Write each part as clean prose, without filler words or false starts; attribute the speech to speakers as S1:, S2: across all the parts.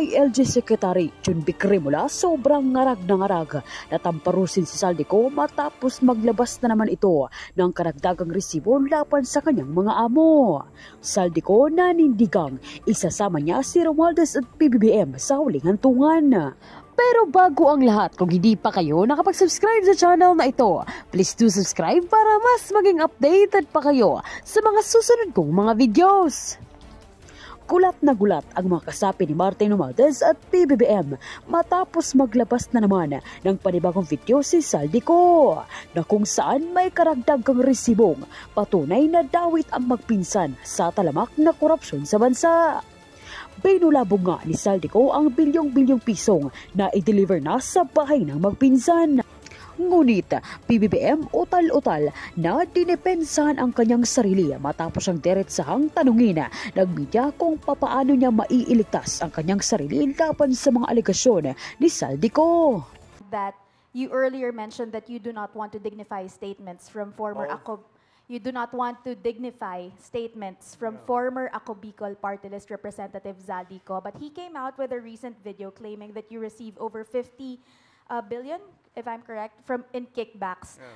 S1: DILG Secretary Jun Bicrimula sobrang ngarag na ngarag na tamparusin si Saldico matapos maglabas na naman ito ng karagdagang resibo laban sa kanyang mga amo. Saldico nanindigang isasama niya si Romualdez at PBBM sa huling hantungan. Pero bago ang lahat, kung hindi pa kayo nakapag-subscribe sa channel na ito, please do subscribe para mas maging updated pa kayo sa mga susunod kong mga videos. Gulat na gulat ang mga kasapi ni Martin Romualdez at PBBM matapos maglabas na naman ng panibagong video si Saldico na kung saan may karagdagang resibong patunay na dawit ang magpinsan sa talamak na korupsyon sa bansa. Binulabog nga ni Saldico ang bilyong-bilyong pisong na i-deliver na sa bahay ng magpinsan. Ngunit PBBM utal-utal na dinepensahan ang kanyang sarili matapos ang diretsahang tanungin ng media kung papaano niya maiiligtas ang kanyang sarili laban sa mga alegasyon ni Saldico.
S2: That you earlier mentioned that you do not want to dignify statements from former former Ako Bicol Party List Representative Saldico, but he came out with a recent video claiming that you receive over 50 billion, if I'm correct, in kickbacks. Yeah.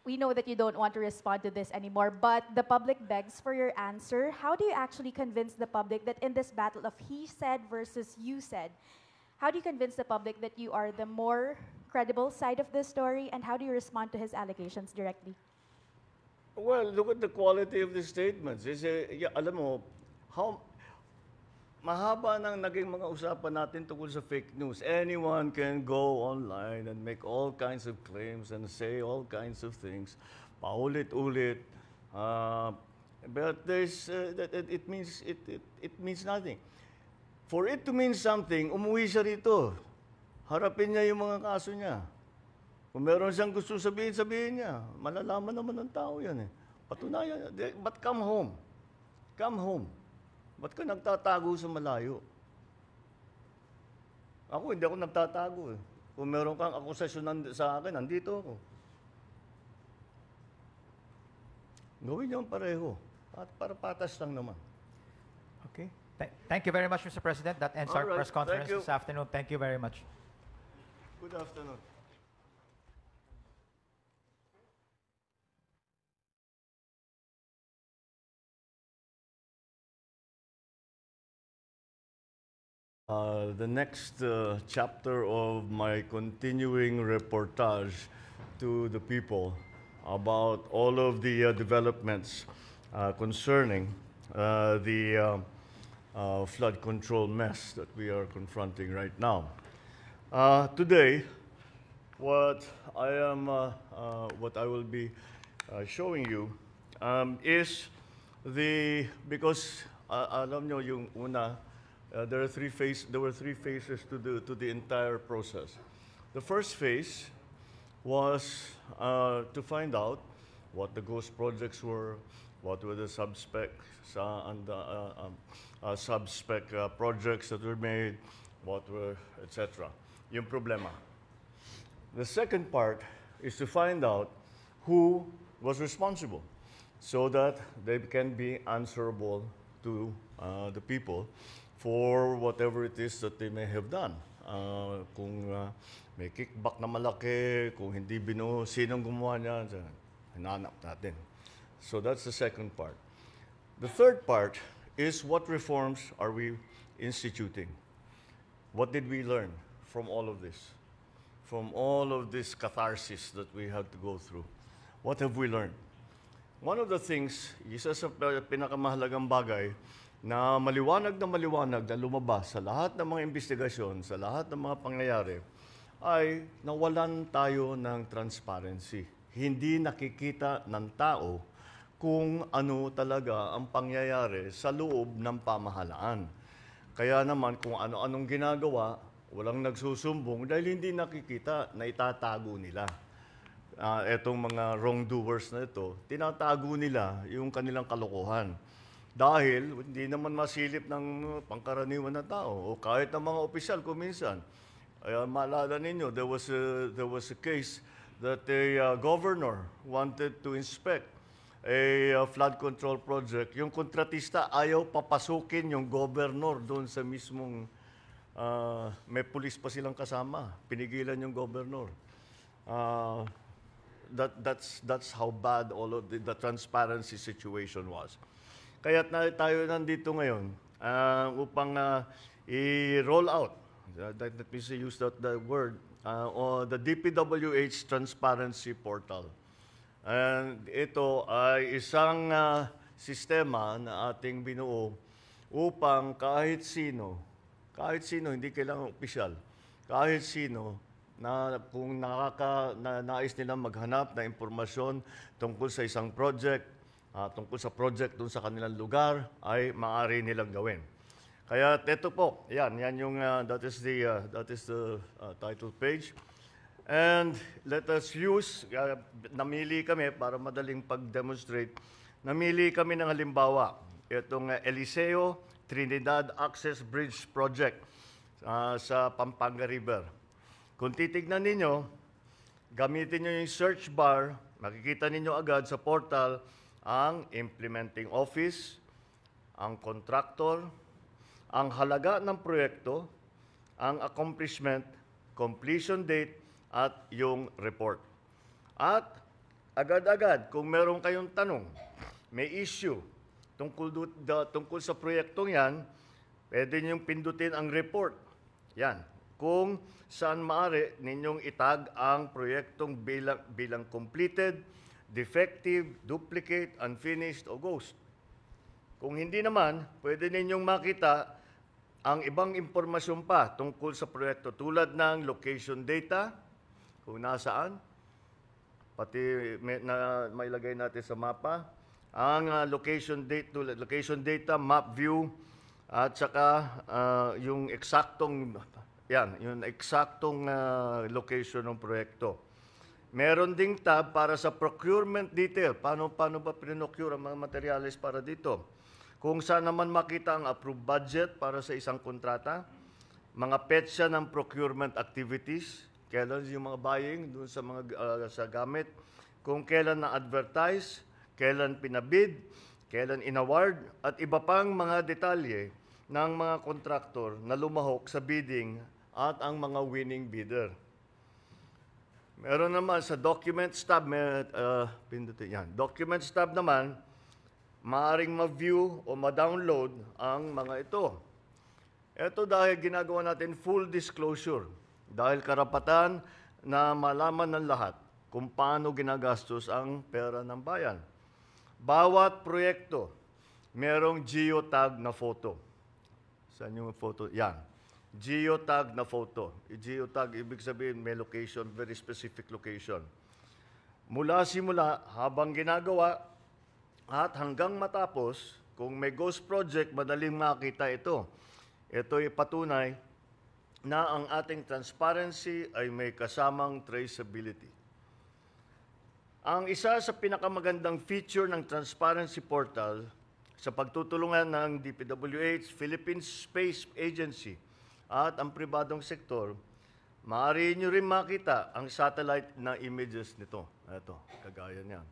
S2: We know that you don't want to respond to this anymore, but the public begs for your answer. How do you actually convince the public that in this battle of he said versus you said, how do you convince the public that you are the more credible side of this story, and how do you respond to his allegations directly?
S3: Well, look at the quality of the statements. Alam mo, mahaba nang naging mga usapan natin tungkol sa fake news. Anyone can go online and make all kinds of claims and say all kinds of things. Paulit-ulit. But it means nothing. For it to mean something, umuwi siya rito. Harapin niya yung mga kaso niya. Kung meron siyang gusto sabihin, sabihin niya. Malalaman naman ng tao yan eh. Patunayan. But come home. Come home. Ba't ka nagtatago sa malayo? Ako, hindi ako nagtatago eh. Kung meron kang akusasyon sa akin, nandito ako. Gawin niyo pareho. At para patas lang naman.
S4: Okay. Thank you very much, Mr. President. That ends our press conference this afternoon. Thank you very much.
S3: Good afternoon. The next chapter of my continuing reportage to the people about all of the developments concerning the flood control mess that we are confronting right now. Today, what I will be showing you is because alam nyo yung una. There were three phases to the entire process. The first phase was to find out what the ghost projects were, what were the sub-spec projects that were made, what were, etc. Yung problema. The second part is to find out who was responsible so that they can be answerable to the people for whatever it is that they may have done. Kung may kickback na malaki, kung hindi sinong gumawa niyan, hinanap natin. So that's the second part. The third part is what reforms are we instituting? What did we learn from all of this? From all of this catharsis that we had to go through? What have we learned? One of the things, isa sa pinakamahalagang bagay, na maliwanag na lumabas sa lahat ng mga investigasyon, sa lahat ng mga pangyayari, ay nawalan tayo ng transparency. Hindi nakikita ng tao kung ano talaga ang pangyayari sa loob ng pamahalaan. Kaya naman kung ano-anong ginagawa, walang nagsusumbong dahil hindi nakikita na itatago nila. Etong mga wrongdoers na ito, tinatago nila yung kanilang kalokohan. Dahil hindi naman masilip ng pangkaraniwan na tao o kahit ng mga opisyal kung minsan. Maalala ninyo, there was a case that a governor wanted to inspect a flood control project. Yung kontratista ayaw papasukin yung governor doon sa mismong may pulis pa silang kasama. Pinigilan yung governor. That's how bad all of the transparency situation was. Kaya tayo nandito ngayon upang i-roll out, let me use the word, the DPWH Transparency Portal. And ito ay isang sistema na ating binuo upang kahit sino, hindi kailangan opisyal, kahit sino, na kung nais nilang maghanap na impormasyon tungkol sa isang project, tungkol sa project dun sa kanilang lugar, ay maaari nilang gawin. Kaya ito po, yan yung, that is the title page. And let us use, namili kami para madaling pag-demonstrate, namili kami ng halimbawa, itong Eliseo Trinidad Access Bridge Project sa Pampanga River. Kung titignan ninyo, gamitin nyo yung search bar, makikita ninyo agad sa portal ang implementing office, ang contractor, ang halaga ng proyekto, ang accomplishment, completion date, at yung report. At agad-agad, kung meron kayong tanong, may issue tungkol sa proyektong yan, pwede ninyong pindutin ang report. Yan. Kung saan maaari ninyong itag ang proyektong bilang completed, defective, duplicate, unfinished, o ghost. Kung hindi naman, pwede ninyong makita ang ibang impormasyon pa tungkol sa proyekto tulad ng location data, kung nasaan, pati mailagay natin sa mapa, ang location data, map view, at saka yung eksaktong location ng proyekto. Meron ding tab para sa procurement detail. Paano ba pinocure ang mga materyales para dito? Kung saan naman makita ang approved budget para sa isang kontrata, mga petsa ng procurement activities, kailan yung mga buying dun sa mga sa gamit, kung kailan na-advertise, kailan pinabid, kailan inaward, at iba pang mga detalye ng mga kontraktor na lumahok sa bidding at ang mga winning bidder. Meron naman sa Documents tab, Documents tab naman, maaaring ma-view o ma-download ang mga ito. Ito dahil ginagawa natin full disclosure, dahil karapatan na malaman ng lahat kung paano ginagastos ang pera ng bayan. Bawat proyekto, merong geotag na photo. Saan yung photo? Yan. Geotag na photo. Geotag, ibig sabihin may location, very specific location. Mula simula, habang ginagawa, at hanggang matapos, kung may ghost project, madaling makita ito. Ito ay patunay na ang ating transparency ay may kasamang traceability. Ang isa sa pinakamagandang feature ng Transparency Portal sa pagtutulungan ng DPWH, Philippine Space Agency, at ang pribadong sektor, maaari nyo rin makita ang satellite na images nito. Ito, kagaya niyan.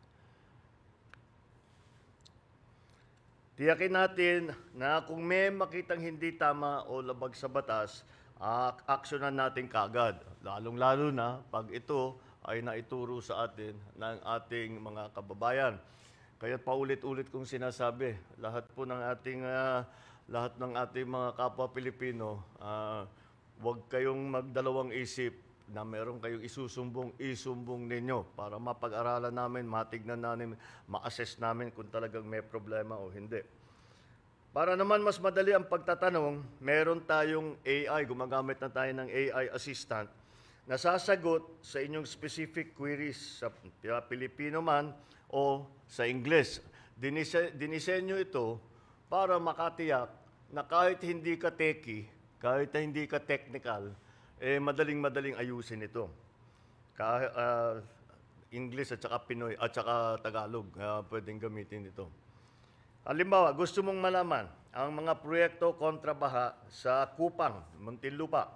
S3: Tiyakin natin na kung may makitang hindi tama o labag sa batas, aksyonan natin kagad. Lalong-lalo na pag ito ay naituro sa atin ng ating mga kababayan. Kaya paulit-ulit kong sinasabi, lahat ng ating mga kapwa Pilipino, huwag kayong magdalawang isip na meron kayong isumbong ninyo para mapag-aralan namin, matignan namin, ma-assess namin kung talagang may problema o hindi. Para naman mas madali ang pagtatanong, meron tayong AI, gumagamit na tayo ng AI assistant, na sasagot sa inyong specific queries sa Pilipino man o sa Ingles. Dinisenyo ito para makatiyak na kahit hindi ka techie, kahit hindi ka technical, madaling-madaling ayusin ito. English at saka Pinoy at saka Tagalog, pwedeng gamitin ito. Halimbawa, gusto mong malaman ang mga proyekto kontra baha sa Kupang, Muntinlupa.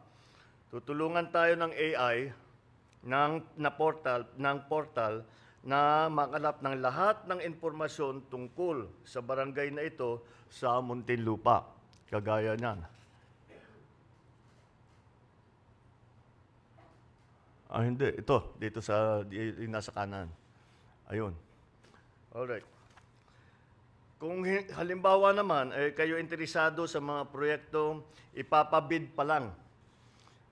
S3: Tutulungan tayo ng AI ng portal na makalap ng lahat ng impormasyon tungkol sa barangay na ito sa Muntinlupa. Kagaya niyan. Hindi. Ito. Dito sa, yung nasa kanan. Ayun. Alright. Kung halimbawa naman, kayo interesado sa mga proyekto, ipapabid pa lang.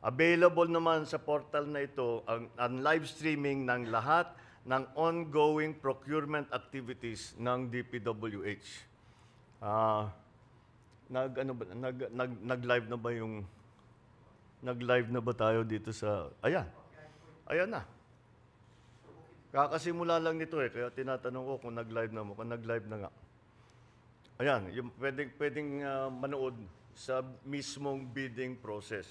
S3: Available naman sa portal na ito ang live streaming ng lahat ng ongoing procurement activities ng DPWH. Nag-live na ba yung nag-live na ba tayo dito sa ayan. Ayan na. Kakasimula lang nito kaya tinatanong ko kung nag-live na mo, kung nag-live na nga. Ayan, yung pwedeng manood sa mismong bidding process.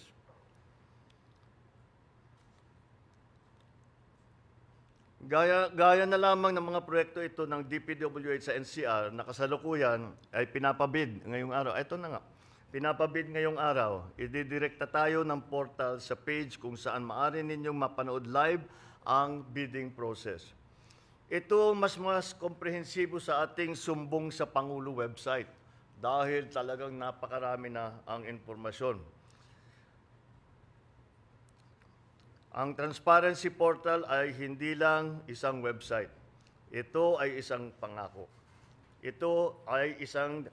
S3: Gaya na lamang ng mga proyekto ito ng DPWH sa NCR na kasalukuyan ay pinapabid ngayong araw. Ito na nga, pinapabid ngayong araw. Ididirekta tayo ng portal sa page kung saan maaari ninyong mapanood live ang bidding process. Ito mas komprehensibo sa ating Sumbong sa Pangulo website dahil talagang napakarami na ang informasyon. Ang Transparency Portal ay hindi lang isang website. Ito ay isang pangako. Ito ay isang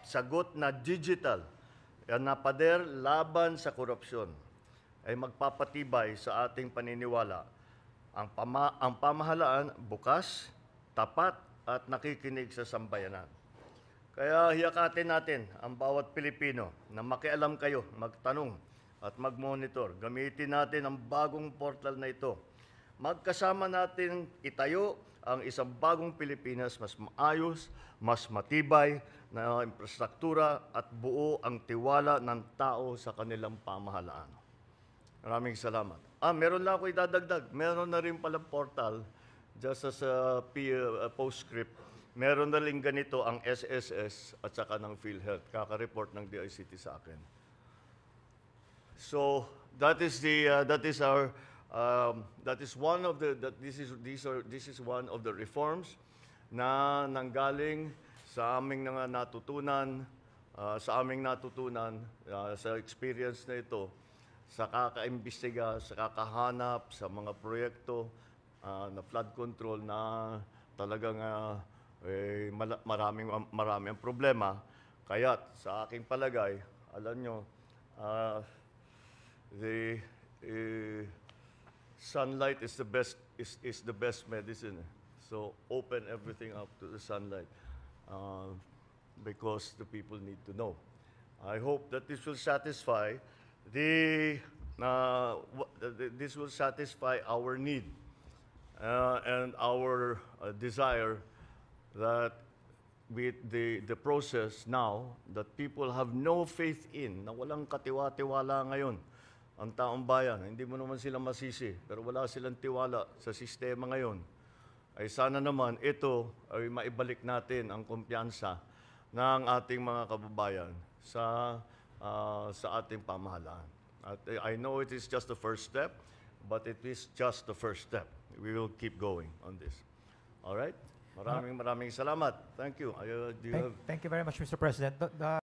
S3: sagot na digital na pader laban sa korupsyon ay magpapatibay sa ating paniniwala. Ang pamahalaan bukas, tapat at nakikinig sa sambayanan. Kaya hiyakatin natin ang bawat Pilipino na makialam kayo, magtanong, at mag-monitor. Gamitin natin ang bagong portal na ito. Magkasama natin itayo ang isang bagong Pilipinas mas maayos, mas matibay na infrastruktura at buo ang tiwala ng tao sa kanilang pamahalaan. Maraming salamat. Meron lang ako idadagdag. Meron na rin pala portal, just as a postscript, meron na rin ganito ang SSS at saka ng PhilHealth. Kaka-report ng DICT sa akin. So this is one of the reforms na nanggaling sa aming natutunan sa experience na ito sa kakaimbestiga, sa kakahanap sa mga proyekto na flood control na talagang maraming problema. Kaya't sa aking palagay, alam nyo, the sunlight is the best medicine. So open everything up to the sunlight because the people need to know. I hope that this will satisfy our need and our desire that with the process now that people have no faith in, na walang katiwa-tiwala ngayon ang taong bayan, hindi mo naman sila masisi, pero wala silang tiwala sa sistema ngayon, ay sana naman ito ay maibalik natin ang kumpiyansa ng ating mga kababayan sa ating pamahalaan. At I know it is just the first step, but it is just the first step. We will keep going on this. All right? Maraming salamat. Thank you.
S4: Thank you very much, Mr. President.